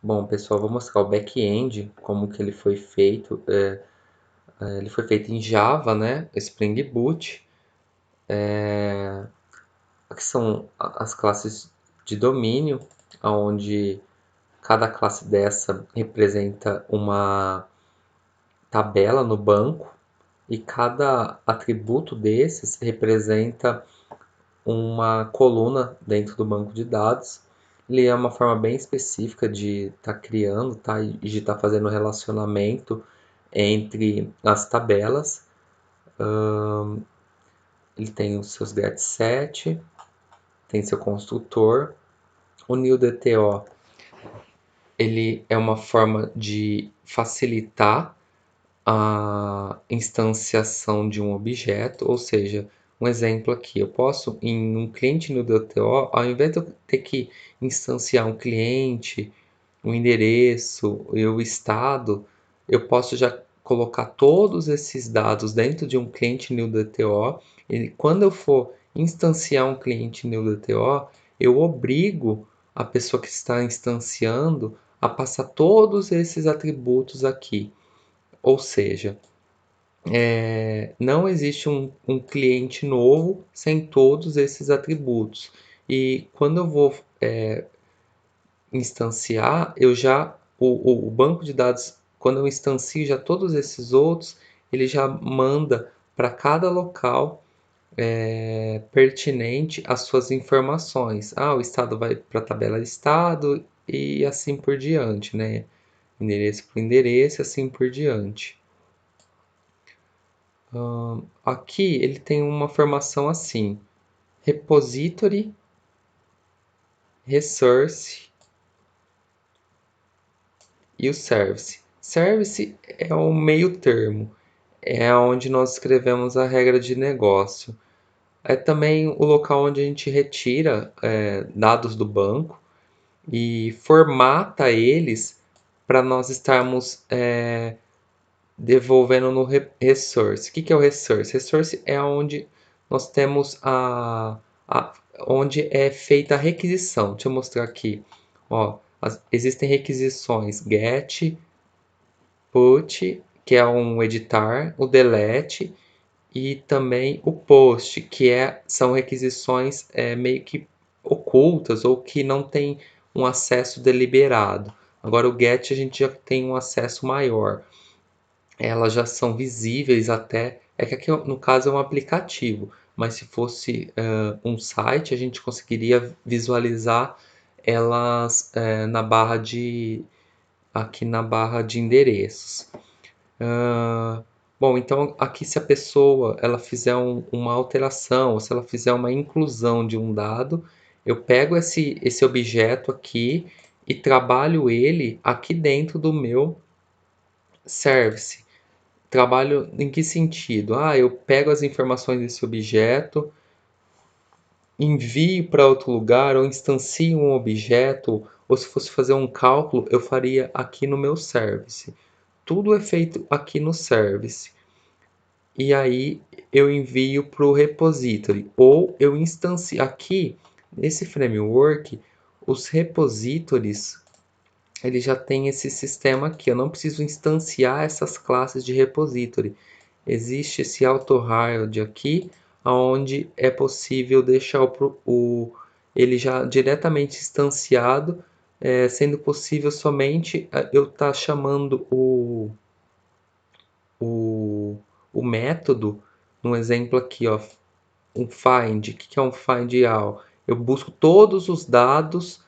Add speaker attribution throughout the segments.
Speaker 1: Bom, pessoal, vou mostrar o back-end, como que ele foi feito. Ele foi feito em Java, né? Spring Boot. Aqui são as classes de domínio, onde cada classe dessa representa uma tabela no banco e cada atributo desses representa uma coluna dentro do banco de dados. Ele é uma forma bem específica de estar criando, tá? E de estar fazendo relacionamento entre as tabelas. Ele tem os seus getSet, tem seu construtor. O newDTO ele é uma forma de facilitar a instanciação de um objeto, ou seja, um exemplo aqui, eu posso em um cliente no DTO, ao invés de eu ter que instanciar um cliente, um endereço e o estado, eu posso já colocar todos esses dados dentro de um cliente new DTO e quando eu for instanciar um cliente new DTO, eu obrigo a pessoa que está instanciando a passar todos esses atributos aqui. Ou seja, não existe um cliente novo sem todos esses atributos. E quando eu vou instanciar, o banco de dados, quando eu instancio já todos esses outros, ele já manda para cada local pertinente as suas informações. O estado vai para a tabela estado e assim por diante, né? Endereço para endereço e assim por diante. Aqui ele tem uma formação assim: repository, resource e o service. Service é o meio termo, é onde nós escrevemos a regra de negócio. É também o local onde a gente retira dados do banco e formata eles para nós estarmos devolvendo no resource. O que é o resource? Resource é onde nós temos a onde é feita a requisição. Deixa eu mostrar aqui. Ó, existem requisições get, put, que é um editar, o delete e também o post, que são requisições meio que ocultas ou que não tem um acesso deliberado. Agora o get a gente já tem um acesso maior, elas já são visíveis até. É que aqui no caso é um aplicativo, mas se fosse um site, a gente conseguiria visualizar elas aqui na barra de endereços. Bom, então aqui se a pessoa ela fizer uma alteração, ou se ela fizer uma inclusão de um dado, eu pego esse objeto aqui e trabalho ele aqui dentro do meu service. Trabalho em que sentido? Eu pego as informações desse objeto, envio para outro lugar ou instancio um objeto, ou se fosse fazer um cálculo, eu faria aqui no meu service. Tudo é feito aqui no service. E aí eu envio para o repository, ou eu instancio aqui nesse framework, os repositories ele já tem esse sistema aqui. Eu não preciso instanciar essas classes de repository. Existe esse auto-hide aqui, onde é possível deixar ele já diretamente instanciado, sendo possível somente eu estar chamando o, o método, no exemplo aqui, ó, um find. O que é um find all? Eu busco todos os dados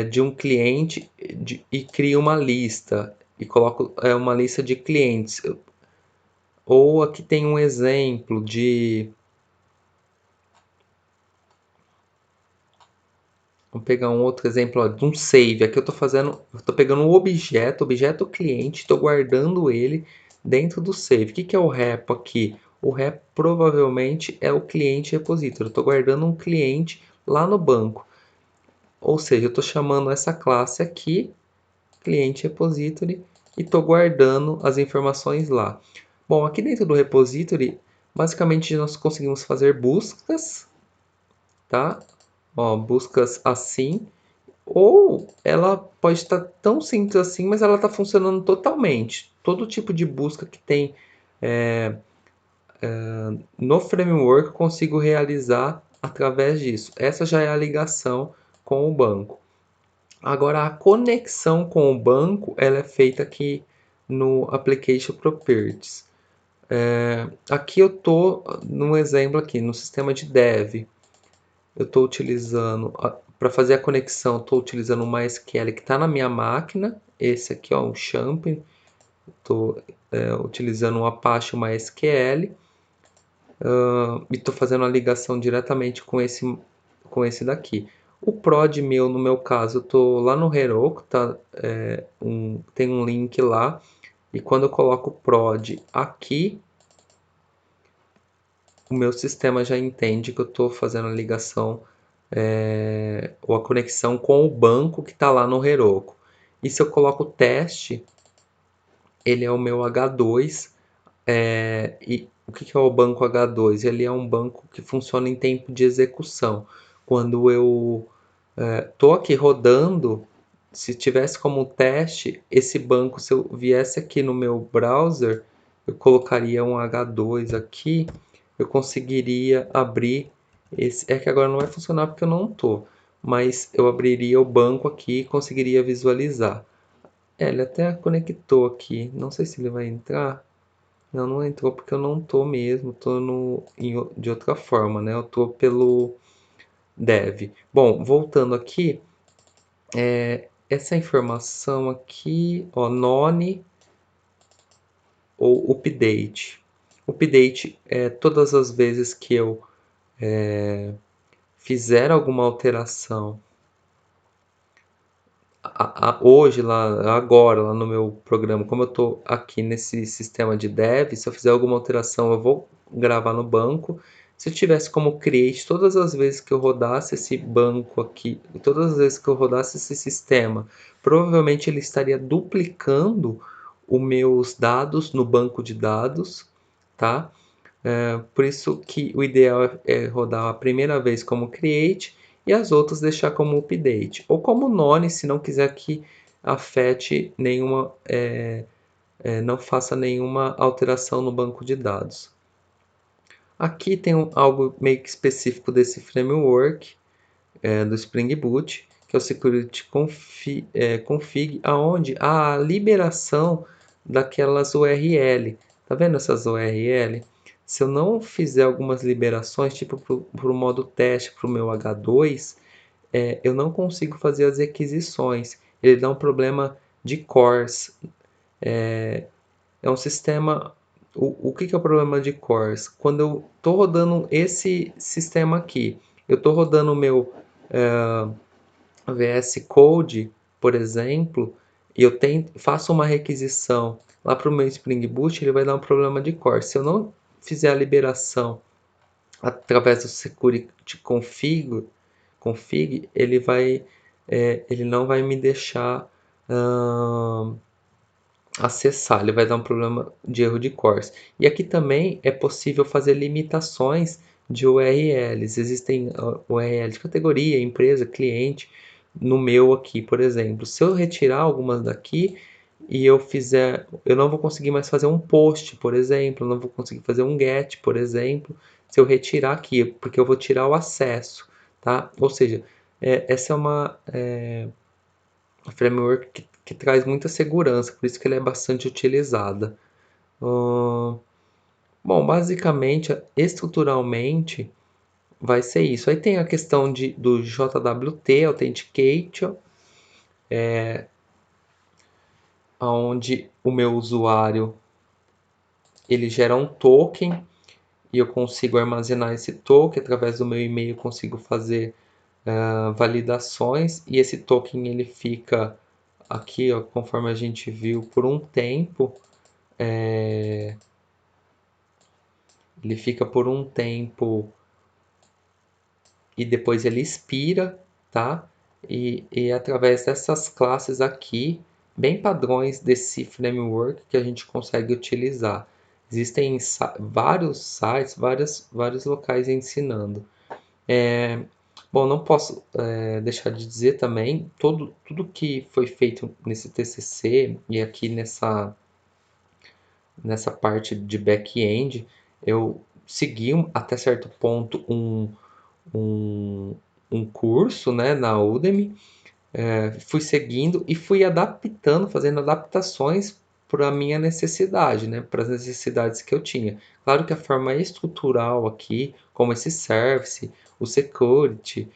Speaker 1: de um cliente e crio uma lista e coloco uma lista de clientes. Ou aqui tem um exemplo de. Vamos pegar um outro exemplo ó, de um save. Aqui eu estou pegando um objeto cliente, estou guardando ele dentro do save. O que é o repo aqui? O repo provavelmente é o cliente repository. Eu estou guardando um cliente lá no banco. Ou seja, eu estou chamando essa classe aqui, cliente repository, e estou guardando as informações lá. Bom, aqui dentro do repository, basicamente nós conseguimos fazer buscas, tá? Ó, buscas assim, Ou ela pode estar tão simples assim, mas ela está funcionando totalmente. Todo tipo de busca que tem no framework eu consigo realizar através disso. Essa já é a ligação com o banco. Agora, a conexão com o banco ela é feita aqui no Application Properties. Aqui eu estou num exemplo aqui, no sistema de dev. Eu estou utilizando, para fazer a conexão, estou utilizando uma SQL que está na minha máquina. Esse aqui é um champ. Estou utilizando um Apache MySQL e estou fazendo a ligação diretamente com esse daqui. O prod meu, no meu caso, eu estou lá no Heroku, tá? Tem um link lá. E quando eu coloco prod aqui, o meu sistema já entende que eu estou fazendo a ligação ou a conexão com o banco que está lá no Heroku. E se eu coloco teste, ele é o meu H2. E o que é o banco H2? Ele é um banco que funciona em tempo de execução. Quando eu estou aqui rodando, se tivesse como teste, esse banco, se eu viesse aqui no meu browser, eu colocaria um H2 aqui, eu conseguiria abrir esse. É que agora não vai funcionar porque eu não estou, mas eu abriria o banco aqui e conseguiria visualizar. Ele até conectou aqui, não sei se ele vai entrar. Não, não entrou porque eu não tô mesmo, tô de outra forma, né? Eu tô pelo dev. Bom, voltando aqui, essa informação aqui, ó, none ou update. Update é todas as vezes que eu fizer alguma alteração hoje, lá, agora, lá no meu programa, como eu estou aqui nesse sistema de dev, se eu fizer alguma alteração, eu vou gravar no banco. Se eu tivesse como create todas as vezes que eu rodasse esse banco aqui, todas as vezes que eu rodasse esse sistema, provavelmente ele estaria duplicando os meus dados no banco de dados, tá? Por isso que o ideal é rodar a primeira vez como create e as outras deixar como update. Ou como none, se não quiser que afete nenhuma, não faça nenhuma alteração no banco de dados. Aqui tem algo meio que específico desse framework, do Spring Boot, que é o Security Config, aonde a liberação daquelas URL. Tá vendo essas URL? Se eu não fizer algumas liberações, tipo para o modo teste para o meu H2, eu não consigo fazer as requisições. Ele dá um problema de cores. É um sistema. O que é o problema de cores? Quando eu estou rodando esse sistema aqui, eu estou rodando o meu VS Code, por exemplo, e eu faço uma requisição lá para o meu Spring Boot, ele vai dar um problema de core. Se eu não fizer a liberação através do Security Config, ele não vai me deixar acessar, ele vai dar um problema de erro de cores. E aqui também é possível fazer limitações de URLs. Existem URLs de categoria, empresa, cliente. No meu aqui, por exemplo, se eu retirar algumas daqui e eu não vou conseguir mais fazer um post, por exemplo, eu não vou conseguir fazer um get, por exemplo, se eu retirar aqui, porque eu vou tirar o acesso, tá? Ou seja, essa é uma framework que traz muita segurança, por isso que ele é bastante utilizada. Bom, basicamente, estruturalmente, vai ser isso. Aí tem a questão do JWT, Authentication, onde o meu usuário ele gera um token e eu consigo armazenar esse token através do meu e-mail, consigo fazer validações e esse token ele fica aqui, ó, conforme a gente viu, por um tempo. Ele fica por um tempo e depois ele expira, tá? E através dessas classes aqui, bem padrões desse framework que a gente consegue utilizar. Existem vários sites, vários locais ensinando. Bom, não posso deixar de dizer também, tudo que foi feito nesse TCC e aqui nessa parte de back-end, eu segui até certo ponto um, um curso, né, na Udemy, fui seguindo e fui adaptando, fazendo adaptações para a minha necessidade, né, para as necessidades que eu tinha. Claro que a forma estrutural aqui, como esse service, o security,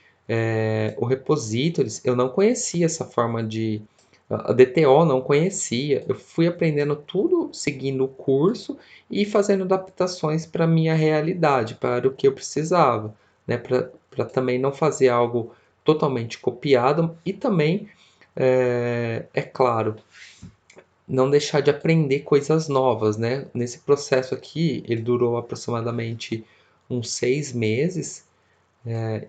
Speaker 1: o repositories, eu não conhecia essa forma de a DTO não conhecia. Eu fui aprendendo tudo seguindo o curso e fazendo adaptações para a minha realidade, para o que eu precisava, né? Para também não fazer algo totalmente copiado e também, é claro, não deixar de aprender coisas novas, né? Nesse processo aqui, ele durou aproximadamente uns 6 meses.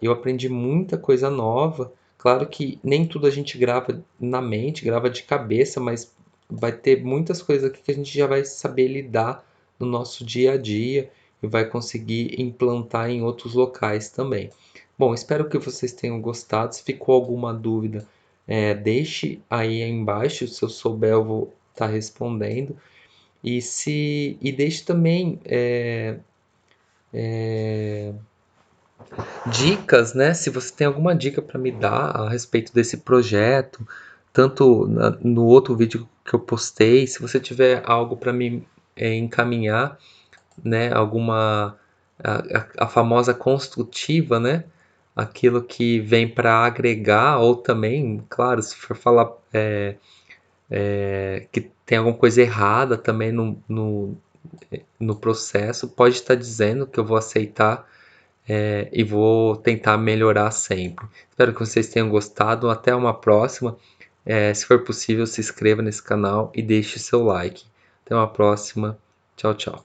Speaker 1: Eu aprendi muita coisa nova. Claro que nem tudo a gente grava na mente, grava de cabeça, mas vai ter muitas coisas aqui que a gente já vai saber lidar no nosso dia a dia e vai conseguir implantar em outros locais também. Bom, espero que vocês tenham gostado. Se ficou alguma dúvida, deixe aí embaixo. Se eu souber, eu vou estar respondendo. E deixe também dicas, né? Se você tem alguma dica para me dar a respeito desse projeto, tanto no outro vídeo que eu postei, se você tiver algo para me encaminhar, né? Alguma a famosa construtiva, né? Aquilo que vem para agregar, ou também, claro, se for falar que tem alguma coisa errada também no processo, pode estar dizendo que eu vou aceitar e vou tentar melhorar sempre. Espero que vocês tenham gostado. Até uma próxima. Se for possível, se inscreva nesse canal e deixe seu like. Até uma próxima. Tchau, tchau.